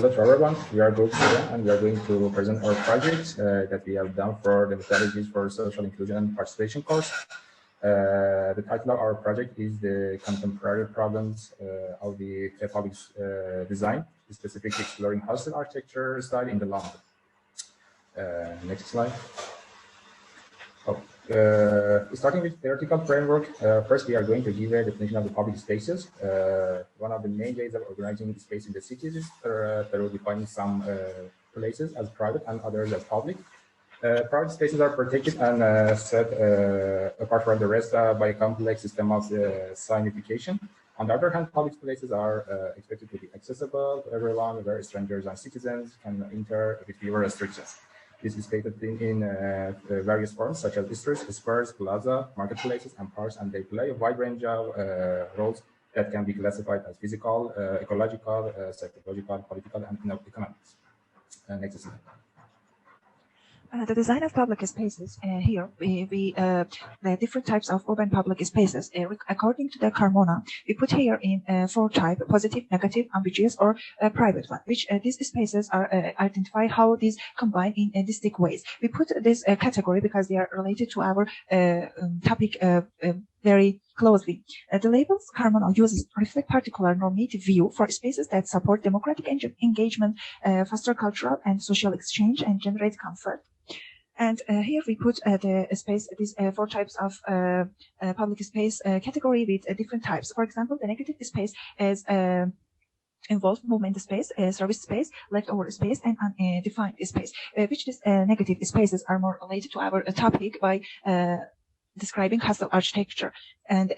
Hello to everyone. We are Group 7 and we are going to present our project that we have done for the methodologies for social inclusion and participation course. The title of our project is the contemporary problems of the public design, specifically exploring hostel architecture style in the London. Next slide. Starting with theoretical framework, first we are going to give a definition of the public spaces. One of the main ways of organizing space in the cities is through defining some places as private and others as public. Private spaces are protected and set apart from the rest by a complex system of signification. On the other hand, public places are expected to be accessible to everyone, where strangers and citizens can enter with fewer restrictions. This is stated in various forms, such as streets, squares, plaza, marketplaces, and parks, and they play a wide range of roles that can be classified as physical, ecological, psychological, political, and economic. Next slide. The design of public spaces, here the different types of urban public spaces, according to the Carmona, we put here in 4 types: positive, negative, ambiguous, or private one, which these spaces are identify how these combine in distinct ways. We put this category because they are related to our topic very closely. The labels Carmona uses reflect particular normative view for spaces that support democratic engagement, foster cultural and social exchange, and generate comfort. And here we put the space, these 4 types of public space category with different types. For example, the negative space is involved movement space, service space, leftover space, and undefined space, which these negative spaces are more related to our topic by describing hostel architecture and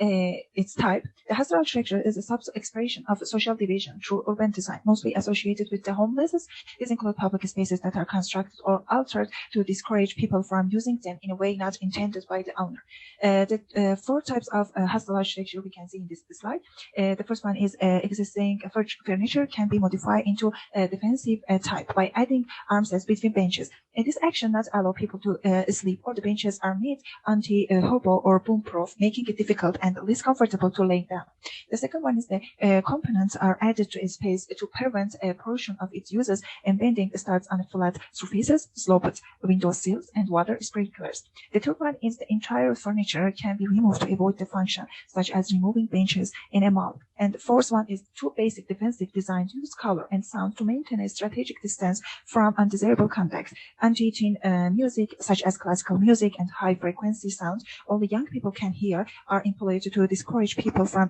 its type. The hostel architecture is a sub-expression of social division through urban design, mostly associated with the homeless. These include public spaces that are constructed or altered to discourage people from using them in a way not intended by the owner. The 4 types of hostel architecture we can see in this slide. The first one is existing furniture can be modified into a defensive type by adding armrests between benches. This action not allow people to sleep, or the benches are made anti-hobo or boom-proof, making it difficult and less comfortable to lay down. The second one is the components are added to a space to prevent a portion of its uses, and bending starts on flat surfaces, sloped window sills, and water sprinklers. The third one is the entire furniture can be removed to avoid the function, such as removing benches in a mall. And the fourth one is 2 basic defensive designs use color and sound to maintain a strategic distance from undesirable contacts. Anti-teen music, such as classical music and high-frequency sounds only young people can hear, are employed to discourage people from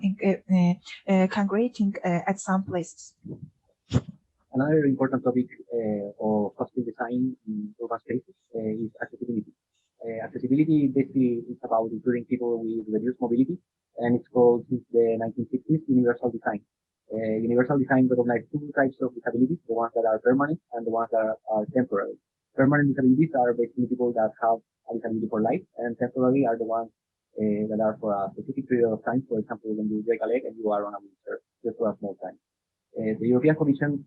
congregating at some places. Another important topic of hostel design in urban spaces is accessibility. Accessibility basically is about including people with reduced mobility, and it's called, since the 1960s, universal design. Universal design recognizes 2 types of disabilities, the ones that are permanent and the ones that are temporary. Permanent disabilities are basically people that have a disability for life, and temporary are the ones that are for a specific period of time. For example, when you break a leg and you are on a wheelchair just for a small time. The European Commission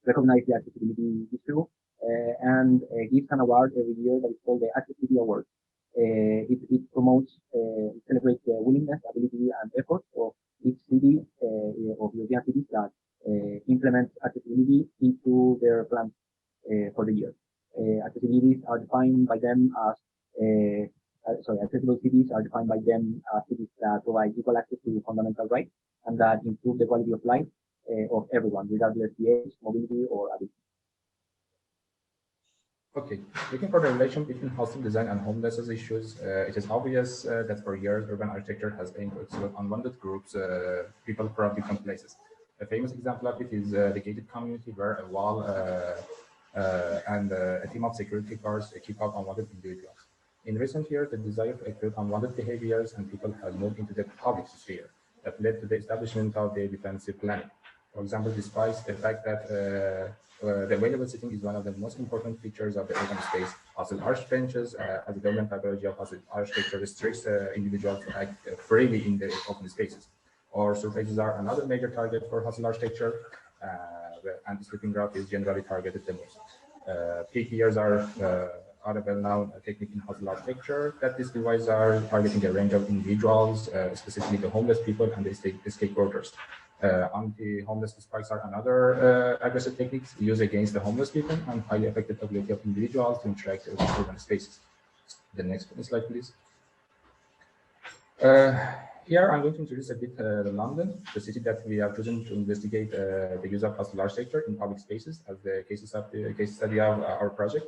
recognized the accessibility issue and gives an award every year that is called the Accessibility Award. It promotes, celebrates the willingness, ability, and effort of each city of European cities that implement accessibility into their plans for the year. Accessibilities are defined by them as accessible cities are defined by them as cities that provide equal access to fundamental rights and that improve the quality of life of everyone, regardless of the age, mobility, or ability. Okay, looking for the relation between hostel design and homelessness issues, it is obvious that for years urban architecture has aimed to exclude unwanted groups, people from different places. A famous example of it is the gated community, where a wall and a team of security guards keep out unwanted individuals. In recent years, the desire to exclude unwanted behaviors and people has moved into the public sphere that led to the establishment of the defensive planning. For example, despite the fact that the available seating is one of the most important features of the urban space, hostel arch benches, as a government typology of hostel architecture, restricts individuals to act freely in the open spaces. Or surfaces are another major target for hostel architecture, and the sleeping route is generally targeted the most. Peak years are a well-known technique in hostel architecture, that these devices are targeting a range of individuals, specifically the homeless people and the escape workers. Anti-homeless spikes are another aggressive techniques used against the homeless people and highly affected the ability of individuals to interact with urban spaces. The next slide, please. Here I'm going to introduce a bit London, the city that we have chosen to investigate the use of hostile architecture in public spaces as the case study of our project.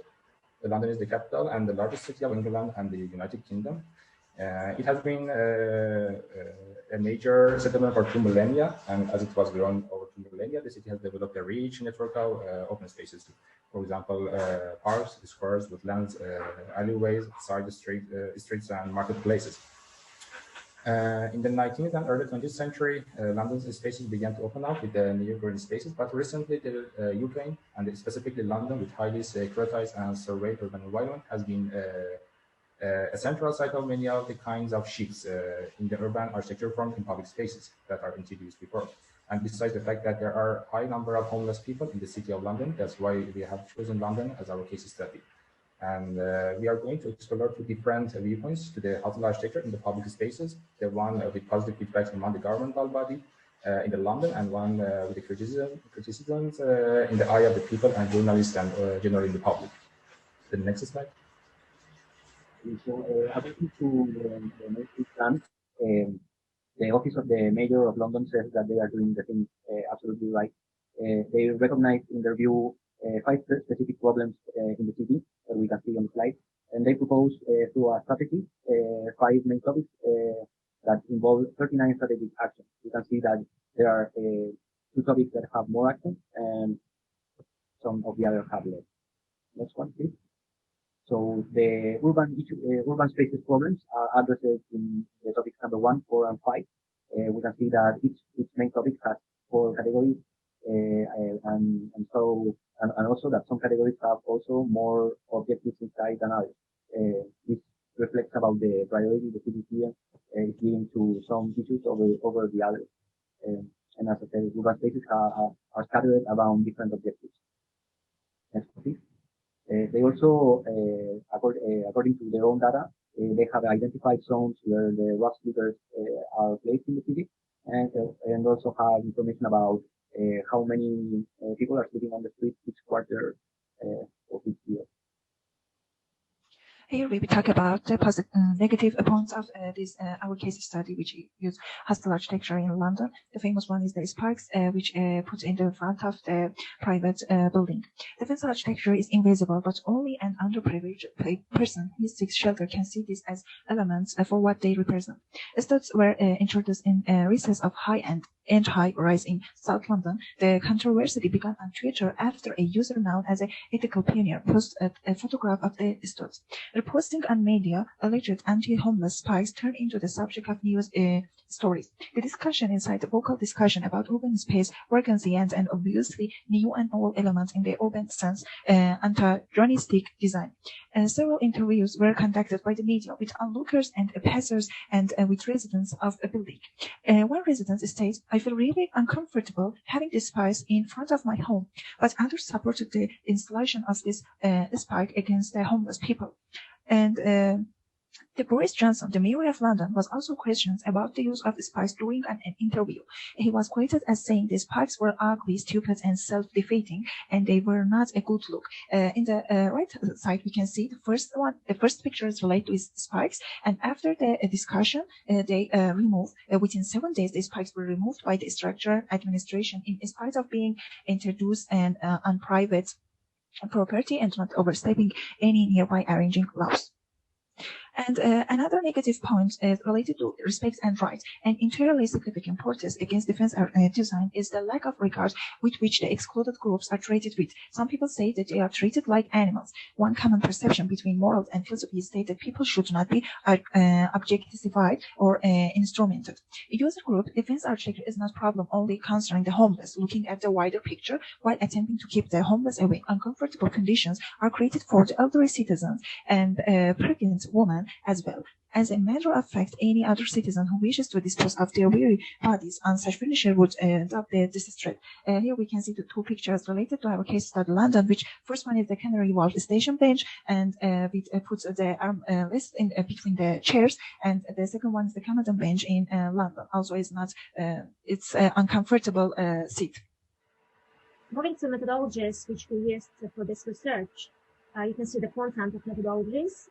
London is the capital and the largest city of England and the United Kingdom. It has been a major settlement for 2 millennia, and as it was grown over 2 millennia, the city has developed a rich network of open spaces. For example, parks, squares, woodlands, alleyways, side streets, and marketplaces. In the 19th and early 20th century, London's spaces began to open up with the new green spaces, but recently the UK, and specifically London, with highly securitized and surveyed urban environment, has been a central site of many of the kinds of shifts in the urban architecture formed in public spaces that are introduced before. And besides the fact that there are a high number of homeless people in the city of London, that's why we have chosen London as our case study. And we are going to explore 2 different viewpoints to the hostile architecture in the public spaces, the one with positive feedbacks among the governmental body in the London, and one with the criticisms in the eye of the people and journalists and generally in the public. The next slide. So, according to the next plan, the Office of the Mayor of London says that they are doing the thing absolutely right. They recognize in their view 5 specific problems in the city that we can see on the slide, and they propose through a strategy 5 main topics that involve 39 strategic actions. You can see that there are 2 topics that have more action, and some of the others have less. Next one, please. So the urban spaces problems are addressed in the topics number 1, 4, and 5. We can see that each main topic has 4 categories, and also that some categories have also more objectives inside than others. This reflects about the priority the city is giving to some issues over the others. And as I said, urban spaces are scattered around different objectives. Next, please. They also, according to their own data, they have identified zones where the rough sleepers are placed in the city, and also have information about how many people are sleeping on the street each quarter of each year. Here we talk about the negative points of this our case study, which use hostile architecture in London. The famous one is the spikes, which put in the front of the private building. The fence architecture is invisible, but only an underprivileged person who seeks shelter can see these as elements for what they represent. Studs were introduced in recess of high-end and high-rise in South London. The controversy began on Twitter after a user known as a ethical pioneer posted a photograph of the studs. Posting on media, alleged anti-homeless spikes turned into the subject of news stories. The discussion incited vocal discussion about urban space, vacancy, and obviously new and old elements in the urban sense, antagonistic design. Several interviews were conducted by the media with onlookers and passers and with residents of a building. One resident states, "I feel really uncomfortable having this spike in front of my home," but others supported the installation of this spike against the homeless people. And the Boris Johnson, the mayor of London, was also questioned about the use of spikes during an interview. He was quoted as saying the spikes were ugly, stupid, and self-defeating, and they were not a good look. In the right side, we can see the first picture is related to spikes, and after the discussion, they removed, within 7 days, the spikes were removed by the structure administration in spite of being introduced and on private property and not overstepping any nearby arranging laws. And another negative point related to respect and rights, and entirely significant protest against defense design is the lack of regard with which the excluded groups are treated with. Some people say that they are treated like animals. One common perception between morals and philosophy is that people should not be objectified or instrumented. A user group defense architecture is not a problem only concerning the homeless. Looking at the wider picture, while attempting to keep the homeless away, uncomfortable conditions are created for the elderly citizens and pregnant women citizen as well. As a matter of fact, any other citizen who wishes to dispose of their weary bodies on such furniture would adopt this threat. Here we can see the two pictures related to our case study London, which first one is the Canary Wharf station bench, and we put the arm rest in between the chairs, and the second one is the Camden bench in London. Also, it's not it's uncomfortable seat. Moving to methodologies which we used for this research, you can see the content of methodologies.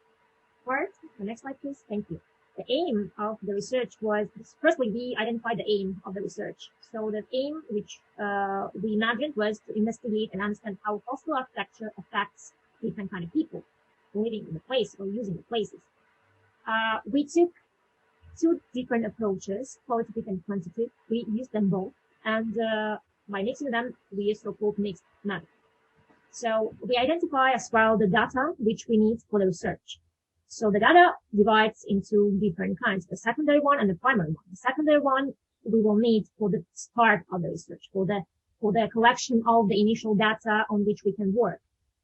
First, the next slide, please. Thank you. The aim of the research was, firstly, we identified the aim of the research. So the aim which we imagined was to investigate and understand how hostile architecture affects different kind of people living in the place or using the places. We took two different approaches, qualitative and quantitative. We used them both, and by mixing them, we used so-called mixed method. So we identify as well the data which we need for the research. So the data divides into different kinds, the secondary one and the primary one. The secondary one we will need for the start of the research, for the collection of the initial data on which we can work.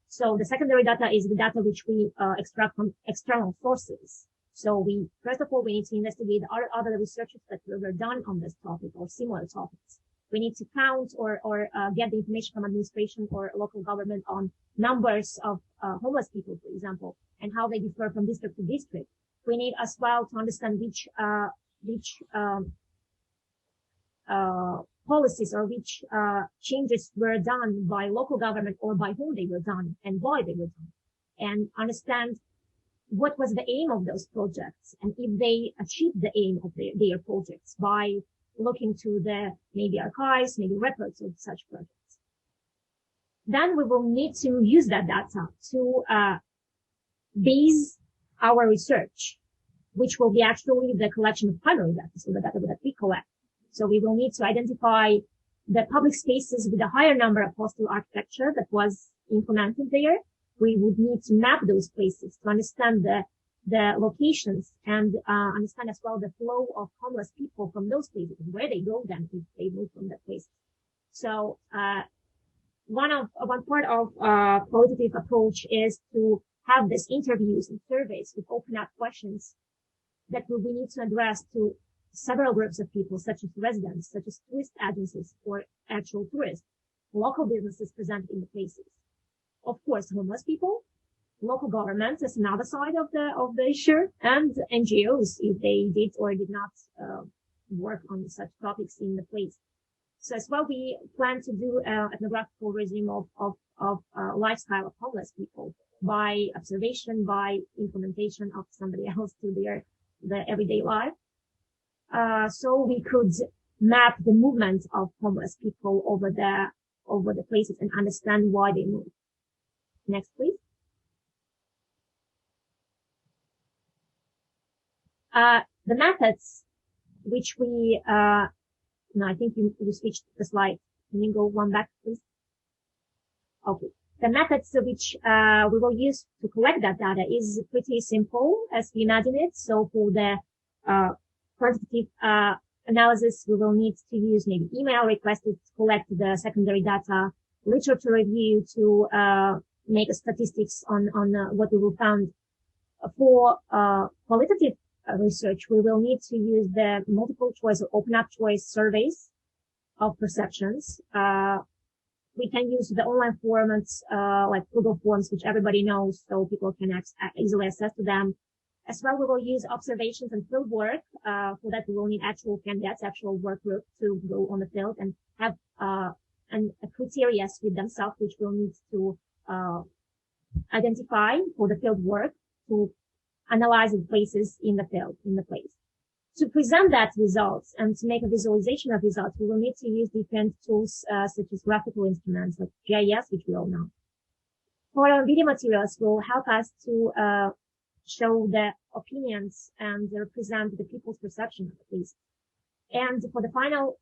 So the secondary data is the data which we extract from external sources. So first of all, we need to investigate the other researches that were done on this topic or similar topics. We need to count or get the information from administration or local government on numbers of homeless people, for example, and how they differ from district to district. We need as well to understand which policies or which changes were done by local government or by whom they were done and why they were done, and understand what was the aim of those projects and if they achieved the aim of their projects by looking to the maybe archives, maybe records of such projects. Then we will need to use that data to base our research, which will be actually the collection of primary data, so the data that we collect. So we will need to identify the public spaces with a higher number of hostile architecture that was implemented there. We would need to map those places to understand the locations and understand as well the flow of homeless people from those places and where they go then if they move from that place. So one part of qualitative approach is to have these interviews and surveys with open-up questions that we need to address to several groups of people, such as residents, such as tourist agencies or actual tourists, local businesses present in the places. Of course, homeless people, local governments as another side of the issue, and NGOs if they did or did not work on such topics in the place. So as well, we plan to do ethnographical resume of lifestyle of homeless people by observation, by implementation of somebody else to their everyday life. So we could map the movement of homeless people over the places and understand why they move. Next, please. The methods which we, no, I think you switched the slide. Can you go one back, please? Okay. The methods which we will use to collect that data is pretty simple as we imagine it. So for the quantitative analysis, we will need to use maybe email requests to collect the secondary data, literature review to make statistics on what we will find. For qualitative research, we will need to use the multiple choice or open up choice surveys of perceptions. We can use the online formats like Google Forms, which everybody knows, so people can easily access to them. As well, we will use observations and field work. For that, we will need actual candidates, actual work group to go on the field and have criteria with themselves, which we'll need to identify for the field work to analyze the places in the field, in the place. To present that results and to make a visualization of results, we will need to use different tools such as graphical instruments like GIS, which we all know. For our video materials will help us to show the opinions and represent the people's perception of the place. And for the final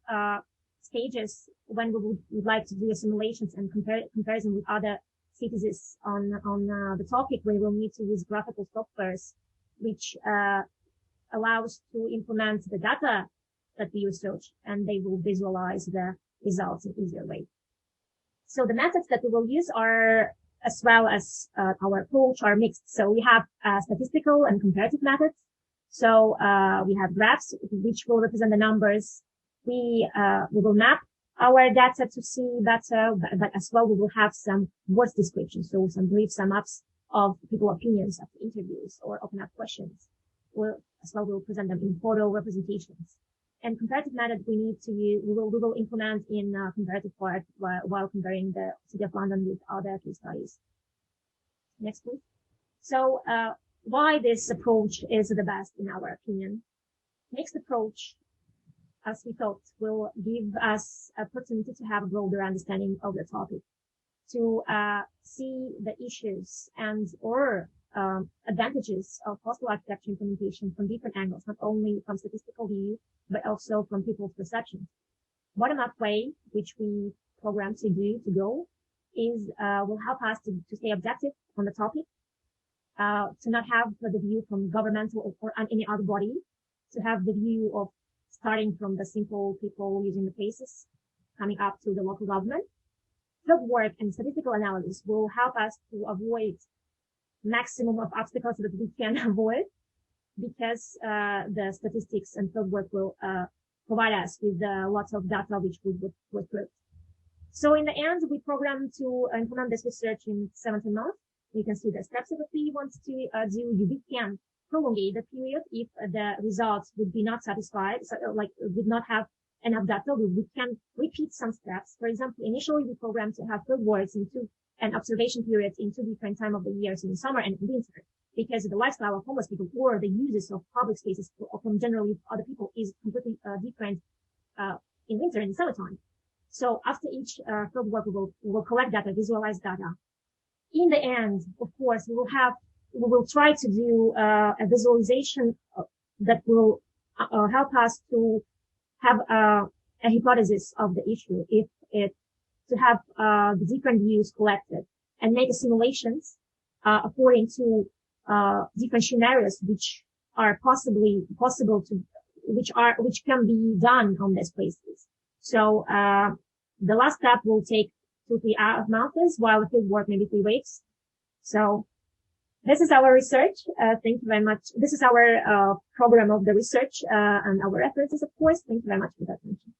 stages, when we would like to do simulations and comparison with other cities on the topic, we will need to use graphical softwares, which allows to implement the data that we research, and they will visualize the results in easier way. So the methods that we will use are as well as our approach are mixed. So we have statistical and comparative methods. So we have graphs which will represent the numbers. We will map our data to see better, but as well we will have some words descriptions, so some brief sum ups of people's opinions after interviews or open up questions. We'll present them in photo representations. And comparative method we will implement in comparative part while comparing the City of London with other case studies. Next, please. So why this approach is the best in our opinion? Mixed approach, as we thought, will give us opportunity to have a broader understanding of the topic, to see the issues and or advantages of possible architecture implementation from different angles, not only from statistical view, but also from people's perceptions. Bottom-up way, which we program to go, is will help us to stay objective on the topic, to not have the view from governmental or any other body, to have the view of starting from the simple people using the places, coming up to the local government. Fieldwork and statistical analysis will help us to avoid maximum of obstacles that we can avoid, because the statistics and fieldwork will provide us with lots of data which we would prove. So in the end, we program to implement this research in 17 months. You can see the steps that we want to do. We can prolongate the period if the results would be not satisfied, so like would not have enough data. We can repeat some steps. For example, initially we program to have fieldworks and observation periods in 2 different times of the years, in summer and in winter, because the lifestyle of homeless people or the uses of public spaces from generally other people is completely different in winter and summertime. So after each fieldwork, we will collect data, visualize data. In the end, of course, we will try to do a visualization that will help us to have a hypothesis of the issue, to have the different views collected and make simulations according to different scenarios which are which can be done on these places. So the last step will take 2-3 months, while the field work maybe 3 weeks. So this is our research. Thank you very much. This is our program of the research and our references, of course. Thank you very much for that attention.